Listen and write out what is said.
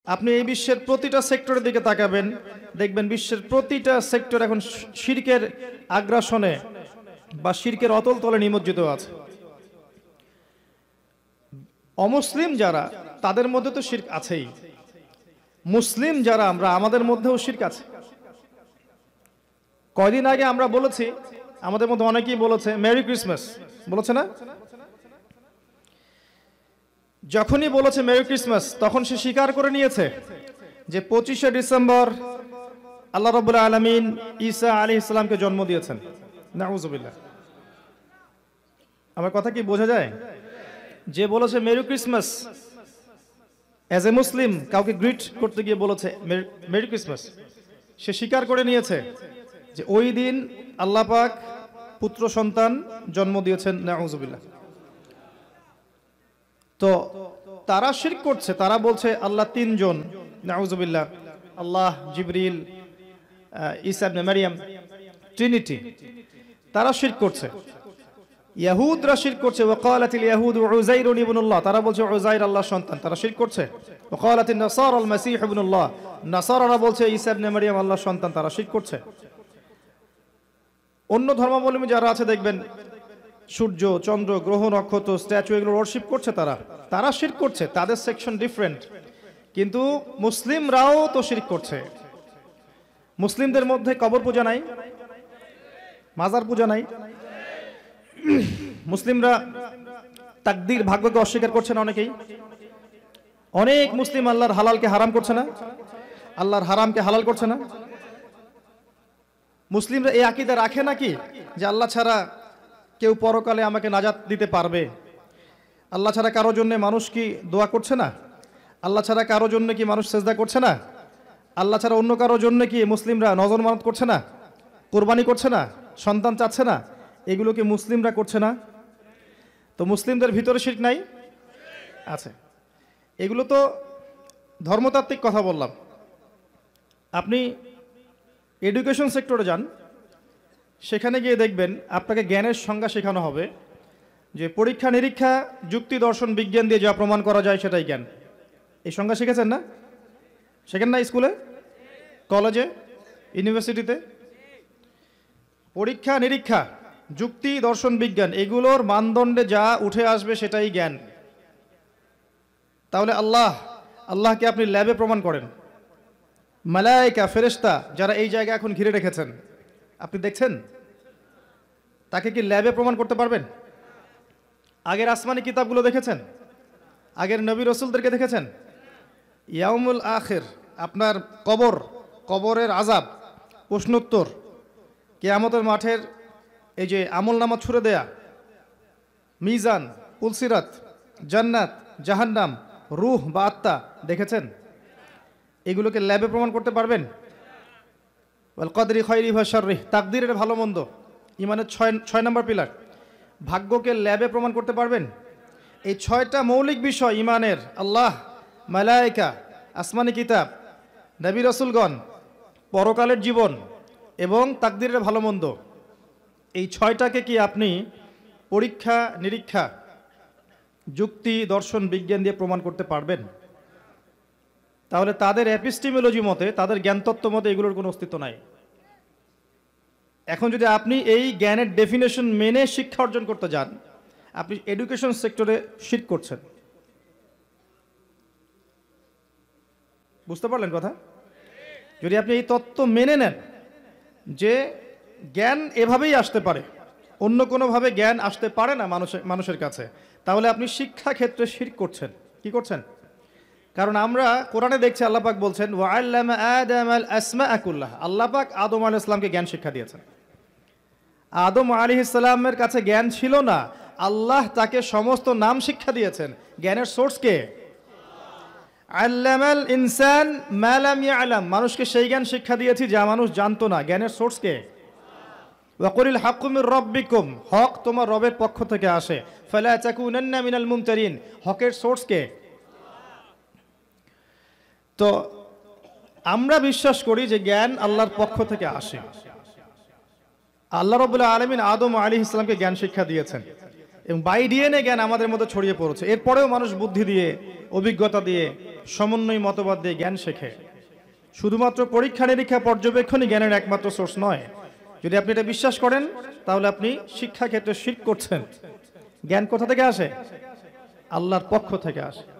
আপনি এই বিশ্বের প্রতিটা সেক্টরের দিকে তাকাবেন, দেখবেন বিশ্বের প্রতিটা সেক্টর এখন শিরকের আগ্রাসনে বা শিরকের অতল তলে নিমজ্জিত আছে। অমুসলিম যারা, তাদের মধ্যে তো শিরক আছেই। মুসলিম যারা আমরা, আমাদের মধ্যেও শিরক আছে। কয়দিন আগে আমরা বলেছি, আমাদের মধ্যে অনেকেই বলেছে মেরি ক্রিসমাস, বলেছে না? যখনই বলেছে মেরি ক্রিসমাস, তখন সে স্বীকার করে নিয়েছে যে 25শে ডিসেম্বর আল্লাহ রাব্বুল আলামিন ঈসা আলাইহিস সালামকে জন্ম দিয়েছেন। নাউযুবিল্লাহ। আমার কথা কি বোঝা যায়? যে বলেছে মেরি ক্রিসমাস, অ্যাজ এ মুসলিম কাউকে গ্রিট করতে গিয়ে বলেছে মেরি ক্রিসমাস, সে স্বীকার করে নিয়েছে যে ওই দিন আল্লাহ পাক পুত্র সন্তান জন্ম দিয়েছেন। নাউযুবিল্লাহ। তো তারা শিরক করছে, তারা বলছে আল্লাহ তিনজন। নাউযুবিল্লাহ। আল্লাহ, জিবরিল, ঈসা ইবনে মারইয়াম, ট্রিনিটি। তারা শিরক করছে। ইহুদরা শিরক করছে। ওয়াকালাতিল ইয়াহুদু উযাইর ইবনুল্লাহ, তারা বলছে উযাইর আল্লাহর সন্তান, তারা শিরক করছে। ওয়াকালাতিন নাসারা আল মাসীহ ইবনুল্লাহ, নাসারারা বলছে ঈসা ইবনে মারইয়াম আল্লাহর সন্তান, তারা শিরক করছে। অন্য ধর্মাবলম্বী যারা আছে দেখবেন সূর্য, চন্দ্র, গ্রহ, নক্ষত্র, স্ট্যাচু এগুলো ওয়ার্শিপ করছে, তারা শিরক করছে। তাদের সেকশন ডিফারেন্ট, কিন্তু মুসলিমরাও তো শিরক করছে। মুসলিমদের মধ্যে কবর পূজা নাই, মাজার পূজা নাই। মুসলিমরা তাকদীর, ভাগ্যকে অস্বীকার করছে না অনেকেই। অনেক মুসলিম আল্লাহর হালালকে হারাম করছে না, আল্লাহর হারামকে হালাল করছে না। মুসলিমরা এই আকীদা রাখে নাকি যে আল্লাহ ছাড়া কেউ পরকালে আমাকে নাজাত দিতে পারবে? আল্লাহ ছাড়া কারো জন্য মানুষ কি দোয়া করছে না? আল্লাহ ছাড়া কারো জন্য কি মানুষ সেজদা করছে না? আল্লাহ ছাড়া অন্য কারো জন্য কি মুসলিমরা নজর মানত করছে না, কোরবানি করছে না, সন্তান চাচ্ছে না? এগুলো কি মুসলিমরা করছে না? তো মুসলিমদের ভিতরে শিরক নাই? আছে। এগুলো তো ধর্মতাত্ত্বিক কথা বললাম। আপনি এডুকেশন সেক্টরে যান, সেখানে গিয়ে দেখবেন আপনাকে জ্ঞানের সংজ্ঞা শেখানো হবে যে পরীক্ষা নিরীক্ষা, যুক্তি, দর্শন, বিজ্ঞান দিয়ে যা প্রমাণ করা যায় সেটাই জ্ঞান। এই সংজ্ঞা শিখেছেন না? শেখেন না স্কুলে, কলেজে, ইউনিভার্সিটিতে? পরীক্ষা নিরীক্ষা, যুক্তি, দর্শন, বিজ্ঞান এগুলোর মানদণ্ডে যা উঠে আসবে সেটাই জ্ঞান। তাহলে আল্লাহকে আপনি ল্যাবে প্রমাণ করেন। মালায়েকা, ফেরেশতা যারা এই জায়গা এখন ঘিরে রেখেছেন, আপনি দেখছেন? তাকে কি ল্যাবে প্রমাণ করতে পারবেন? আগের আসমানি কিতাবগুলো দেখেছেন? আগের নবী রসুলদেরকে দেখেছেন? ইয়াউমুল আখির, আপনার কবরের আযাব, প্রশ্নোত্তর, কিয়ামতের মাঠের এই যে আমলনামা ছুড়ে দেয়া, মিজান, পুলসিরাত, জান্নাত, জাহান্নাম, রূহ বা আত্মা দেখেছেন? এগুলোকে ল্যাবে প্রমাণ করতে পারবেন? ওয়াল কদরি খায়রি ওয়া শাররি, তাকদীরের ভালো মন্দ, ইমানের 6 নম্বর পিলার। ভাগ্যকে ল্যাবে প্রমাণ করতে পারবেন? এই 6টা মৌলিক বিষয় ইমানের, আল্লাহ, মালায়েকা, আসমানি কিতাব, নবী রাসূলগণ, পরকালের জীবন এবং তাকদীরের ভালো মন্দ, এই 6টাকে কি আপনি পরীক্ষা নিরীক্ষা, যুক্তি, দর্শন, বিজ্ঞান দিয়ে প্রমাণ করতে পারবেন? তাহলে তাদের এপিস্টিমোলজি মতে, তাদের জ্ঞানতত্ত্ব মতে এগুলোর কোনো অস্তিত্ব নাই। এখন যদি আপনি এই জ্ঞানের ডেফিনেশন মেনে শিক্ষা অর্জন করতে যান, আপনি এডুকেশন সেক্টরে শিরক করছেন। বুঝতে পারলেন কথা? যদি আপনি এই তত্ত্ব মেনে নেন যে জ্ঞান এভাবেই আসতে পারে, অন্য কোনোভাবে জ্ঞান আসতে পারে না মানুষের কাছে, তাহলে আপনি শিক্ষা ক্ষেত্রে শিরক করছেন। কি করছেন? কারণ আমরা কোরআনে দেখছি আল্লাহ পাক বলছেন ওয়াআল্লামা আদামাল আসমাআ কুল্লাহা, আল্লাহ পাক আদম আলাইহিস সালামকে জ্ঞান শিক্ষা দিয়েছেন। আদম আলাইহিস সালামের কাছে জ্ঞান ছিল না, আল্লাহ তাকে সমস্ত নাম শিক্ষা দিয়েছেন। জ্ঞানের সোর্স কে? আল্লামাল ইনসান মা লাম ইয়ালাম, মানুষকে সেই জ্ঞান শিক্ষা দিয়েছি যা মানুষ জানতো না। জ্ঞানের সোর্স কে? ওয়াকুলিল হাক্কু মির রাব্বিকুম, হক তোমার রবের পক্ষ থেকে আসে। ফালা তাকুনান্না মিনাল মুমতারিন, হকের সোর্স কে? তো আমরা বিশ্বাস করি যে জ্ঞান আল্লাহর পক্ষ থেকে আসে। আল্লাহ রাব্বুল আলামিন আদম আলাইহিস সালামকে জ্ঞান শিক্ষা দিয়েছেন এবং বাই ডিএনএ জ্ঞান আমাদের মধ্যে ছড়িয়ে পড়েছে। এরপরেও মানুষ বুদ্ধি দিয়ে, অভিজ্ঞতা দিয়ে, সমন্বয় মতবাদ দিয়ে জ্ঞান শেখে। শুধুমাত্র পরীক্ষা নিরীক্ষা পর্যবেক্ষণই জ্ঞানের একমাত্র সোর্স নয়। যদি আপনি এটা বিশ্বাস করেন তাহলে আপনি শিক্ষা ক্ষেত্রে শিরক করছেন। জ্ঞান কোথা থেকে আসে? আল্লাহর পক্ষ থেকে আসে।